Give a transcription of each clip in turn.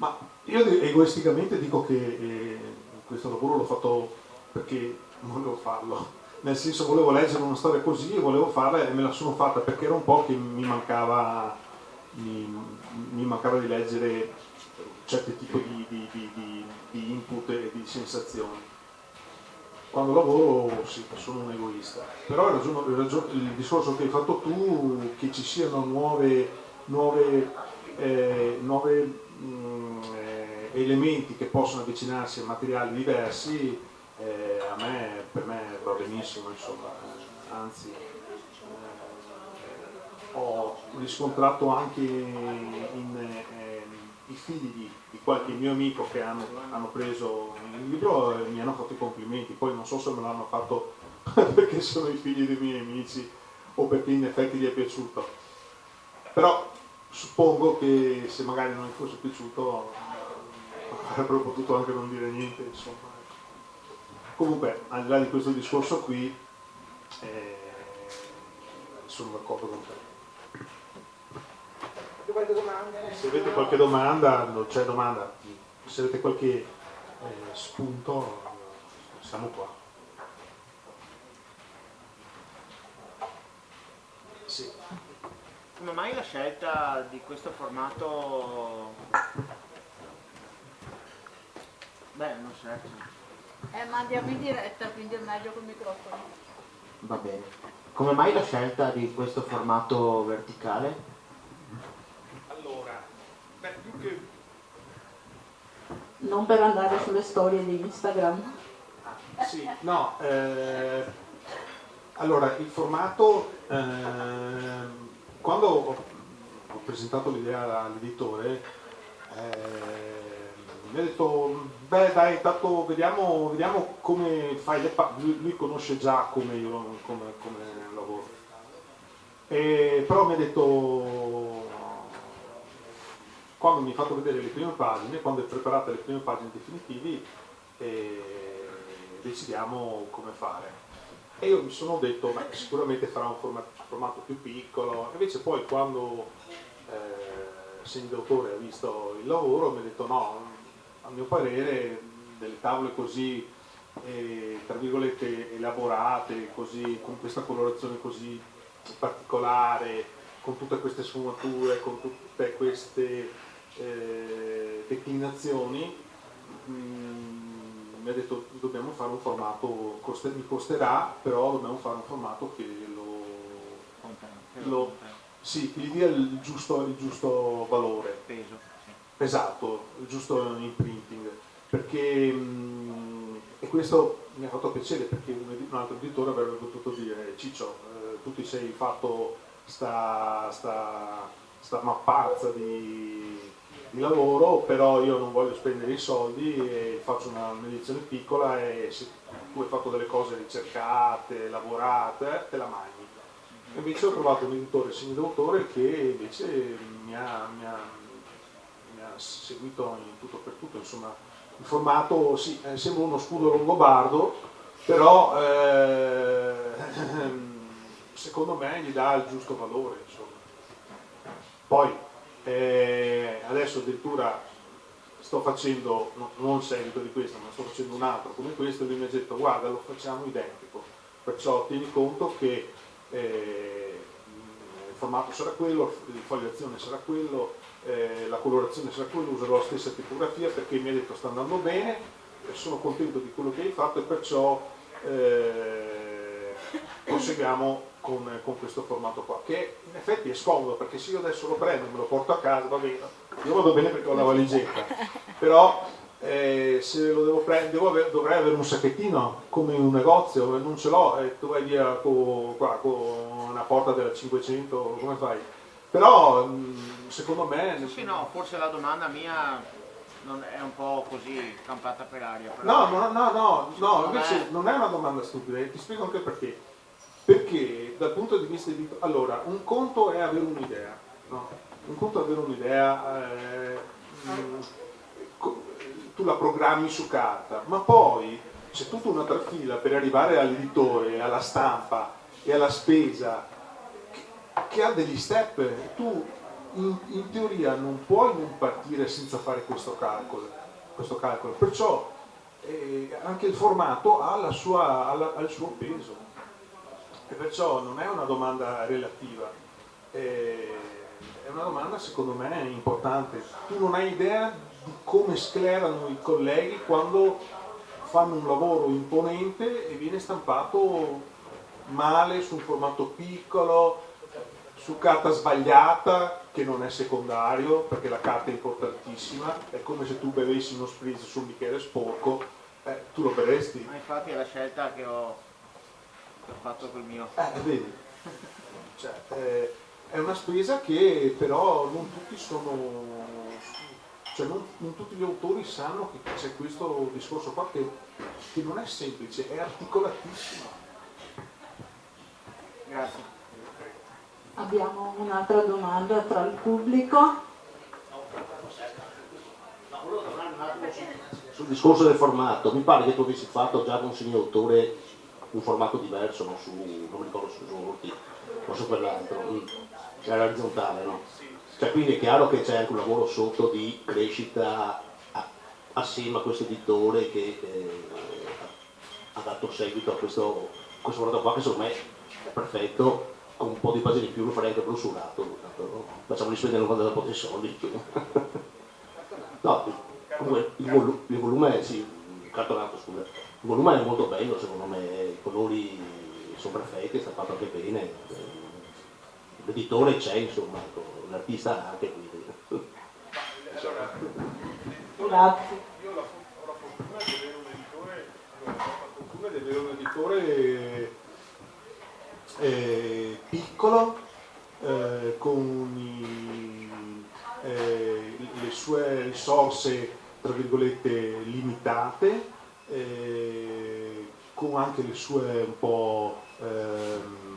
Ma io egoisticamente dico che questo lavoro l'ho fatto perché volevo farlo, nel senso volevo leggere una storia così e volevo farla e me la sono fatta perché era un po' che mi mancava di leggere certi tipi di input e di sensazioni. Quando lavoro sì, sono un egoista, però il discorso che hai fatto tu, che ci siano nuove elementi che possono avvicinarsi a materiali diversi, per me va benissimo, insomma, anzi ho riscontrato anche i figli di qualche mio amico che hanno preso il libro e mi hanno fatto i complimenti, poi non so se me l'hanno fatto perché sono i figli dei miei amici o perché in effetti gli è piaciuto, però suppongo che se magari non gli fosse piaciuto avrebbero potuto anche non dire niente, insomma. Comunque, al di là di questo discorso qui, sono d'accordo con te. Qualche domanda? Se avete qualche domanda, non c'è domanda, se avete qualche spunto, siamo qua. Sì. Come mai la scelta di questo formato? Beh, non so. Ma andiamo in diretta, quindi è meglio col microfono. Va bene. Come mai la scelta di questo formato verticale? Allora, più che... Non per andare sulle storie di Instagram. Sì, no, allora il formato, quando ho presentato l'idea all'editore, mi ha detto, beh dai, tanto vediamo come fai le pagine, lui conosce già come lavoro, però mi ha detto, quando mi hai fatto vedere le prime pagine, quando hai preparato le prime pagine definitivi, decidiamo come fare. E io mi sono detto, beh, sicuramente farà un formato più piccolo, invece poi quando Segni d'autore ha visto il lavoro mi ha detto no, a mio parere delle tavole così, tra virgolette, elaborate, così, con questa colorazione così particolare, con tutte queste sfumature, con tutte queste declinazioni, mi ha detto dobbiamo fare un formato, mi costerà, però dobbiamo fare un formato che sì, che gli dia il giusto valore, Peso. esatto, il giusto imprinting, perché e questo mi ha fatto piacere perché un altro editore avrebbe potuto dire Ciccio, tu ti sei fatto sta mapparazza di lavoro, però io non voglio spendere i soldi e faccio un'edizione piccola e se tu hai fatto delle cose ricercate, lavorate, te la mangi. Invece ho trovato un editore segno d'autore che invece mi ha seguito in tutto per tutto, insomma il formato sì, sembra uno scudo longobardo, però secondo me gli dà il giusto valore, insomma. Poi adesso addirittura sto facendo, non il seguito di questo, ma sto facendo un altro come questo e lui mi ha detto guarda lo facciamo identico, perciò tieni conto che il formato sarà quello, il foglio d'azione sarà quello, la colorazione sarà quella, userò la stessa tipografia perché mi ha detto sta andando bene, sono contento di quello che hai fatto e perciò proseguiamo con questo formato qua, che in effetti è scomodo perché se io adesso lo prendo e me lo porto a casa va bene, io vado bene perché ho la valigetta, però se lo devo prendere dovrei avere un sacchettino come in un negozio, non ce l'ho e tu vai via con una porta della 500, come fai? Però secondo me... Sì, no, forse la domanda mia non è un po' così campata per aria. Però no, invece non è una domanda stupida, ti spiego anche perché. Perché dal punto di vista di... Allora, un conto è avere un'idea, no? Un conto è avere un'idea, tu la programmi su carta, ma poi c'è tutta un'altra fila per arrivare all'editore, alla stampa e alla spesa che ha degli step. Tu in teoria non puoi non partire senza fare questo calcolo, perciò anche il formato ha il suo peso, e perciò non è una domanda relativa, è una domanda secondo me importante. Tu non hai idea di come sclerano i colleghi quando fanno un lavoro imponente e viene stampato male, su un formato piccolo, su carta sbagliata, che non è secondario perché la carta è importantissima. È come se tu bevessi uno spritz su un bicchiere sporco, tu lo berresti. Ma infatti è la scelta che ho fatto col mio. Vedi, cioè, è una spesa che però non tutti non tutti gli autori sanno che c'è questo discorso qua che non è semplice, è articolatissimo. Grazie. Abbiamo un'altra domanda tra il pubblico. Sul discorso del formato, mi pare che tu avessi fatto già con segno autore un formato diverso, non mi ricordo su Sorti o su quell'altro, era orizzontale, no? Cioè, quindi è chiaro che c'è anche un lavoro sotto di crescita assieme a questo editore che ha dato seguito a questo formato qua, che secondo me è perfetto, con un po' di pagine in più lo farei anche brusurato, facciamoli spendere un po' di soldi. No, comunque il volume, sì, cartonato, scusa, il volume è molto bello secondo me, i colori sono perfetti, sta fatto anche bene, l'editore c'è, insomma, l'artista anche, quindi. Grazie. Io ho la fortuna di avere un editore, piccolo, con le sue risorse tra virgolette limitate, con anche le sue un po'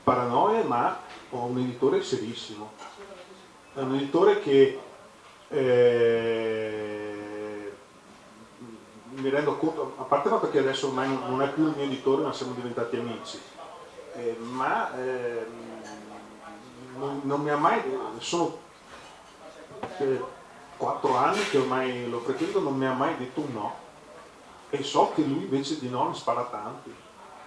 paranoie, ma ho un editore serissimo. È un editore che mi rendo conto, a parte il fatto che adesso ormai non è più il mio editore, ma siamo diventati amici, non mi ha mai, sono 4 anni che ormai lo frequento, non mi ha mai detto un no, e so che lui invece di no ne spara tanti.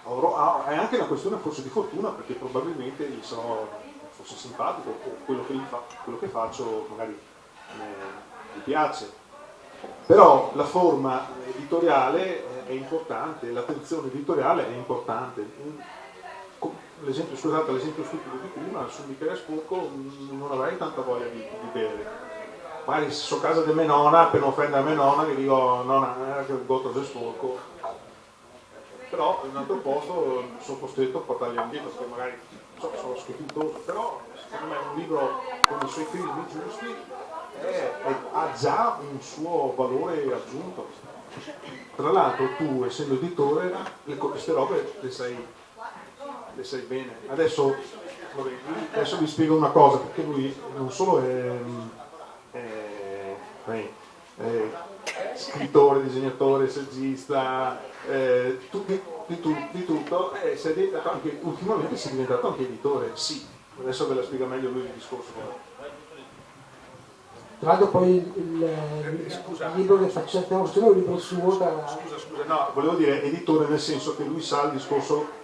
È anche una questione forse di fortuna, perché probabilmente gli sono forse simpatico, o quello che faccio magari mi piace, però la forma editoriale è importante, l'attenzione editoriale è importante. L'esempio stupido di prima, sul bicchiere sporco non avrei tanta voglia di bere. Magari se sono a casa di mia nonna, per non offendere mia nonna, che dico nonna, che il botto è sporco, però in un altro posto sono costretto a portarli indietro, perché magari sono schifitoso, però secondo me un libro con i suoi crismi giusti ha già un suo valore aggiunto. Tra l'altro tu, essendo editore, queste robe le sai bene. Adesso vi spiego una cosa, perché lui non solo è scrittore, disegnatore, saggista, di tutto, ultimamente si è diventato anche editore, sì. Adesso ve la spiega meglio lui il discorso. Tra l'altro poi il libro che stiamo facendo è un libro suo Scusa, no, volevo dire editore nel senso che lui sa il discorso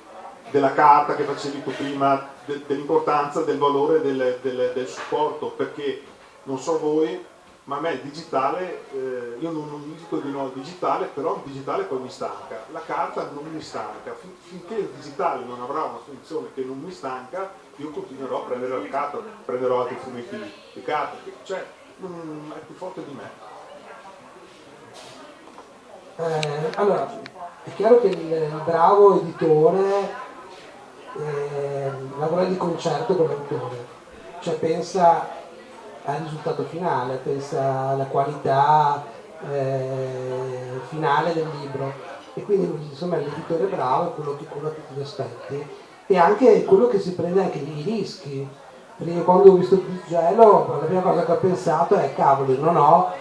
della carta che facevi tu prima, dell'importanza, del valore del supporto, perché non so voi, ma a me il digitale, io non dico di no al digitale, però il digitale poi mi stanca, la carta non mi stanca, finché il digitale non avrà una funzione che non mi stanca, io continuerò a prendere la carta, prenderò altri fumetti di carta, cioè è più forte di me. Allora, è chiaro che il bravo editore lavora di concerto con l'autore, cioè pensa al risultato finale, pensa alla qualità finale del libro, e quindi insomma l'editore bravo è quello che cura tutti gli aspetti e anche quello che si prende anche i rischi, perché quando ho visto il Pigello la prima cosa che ho pensato è cavoli, non ho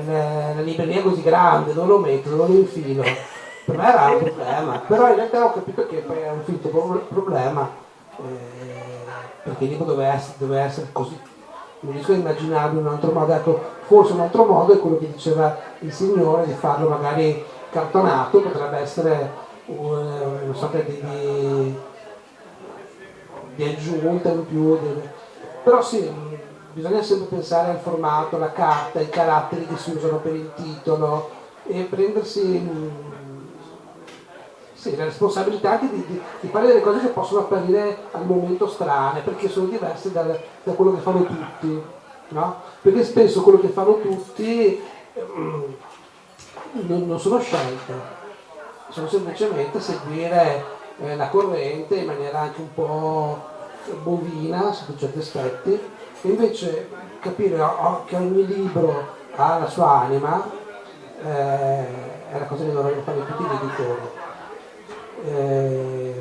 la libreria così grande, dove lo metto, dove lo infilo, per me era un problema, però in realtà ho capito che poi è un finto problema. perché il libro deve essere così. Non riesco a immaginarlo in un altro modo. Ecco, forse un altro modo è quello che diceva il Signore, di farlo magari cartonato, potrebbe essere una sorta di aggiunta in più. Però sì, bisogna sempre pensare al formato, alla carta, ai caratteri che si usano per il titolo e prendersi sì, la responsabilità anche di fare delle cose che possono apparire al momento strane, perché sono diverse da quello che fanno tutti, no? Perché spesso quello che fanno tutti non sono scelte, sono semplicemente seguire la corrente in maniera anche un po' bovina sotto certi aspetti, e invece capire che ogni libro ha la sua anima è la cosa che dovrebbero fare tutti gli editori. E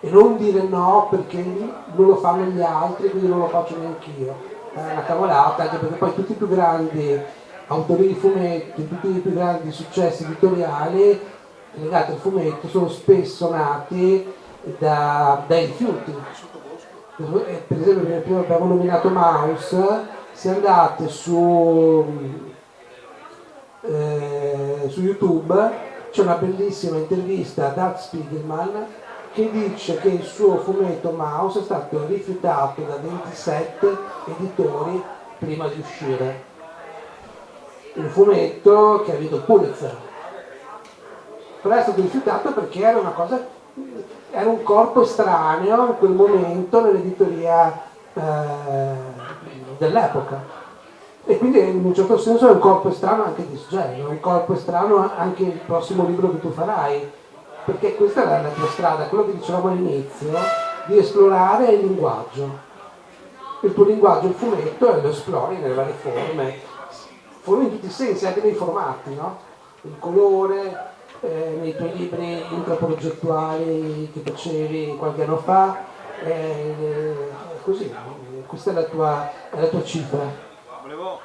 non dire no perché non lo fanno gli altri, quindi non lo faccio neanch'io. È una cavolata, anche perché poi tutti i più grandi autori di fumetti, tutti i più grandi successi editoriali legati al fumetto sono spesso nati dai rifiuti. Per esempio, prima abbiamo nominato Maus, se andate su YouTube c'è una bellissima intervista ad Art Spiegelman che dice che il suo fumetto Maus è stato rifiutato da 27 editori prima di uscire. Un fumetto che ha vinto il Pulitzer, però è stato rifiutato perché era una cosa, era un corpo estraneo in quel momento nell'editoria dell'epoca. E quindi in un certo senso è un corpo estraneo anche di Sgelo, è un corpo estraneo anche il prossimo libro che tu farai, perché questa è la tua strada, quello che dicevamo all'inizio, di esplorare il linguaggio. Il tuo linguaggio, il fumetto, lo esplori nelle varie forme in tutti i sensi, anche nei formati, no? Il colore, nei tuoi libri intraprogettuali che facevi qualche anno fa, così, questa è la tua cifra. Volevo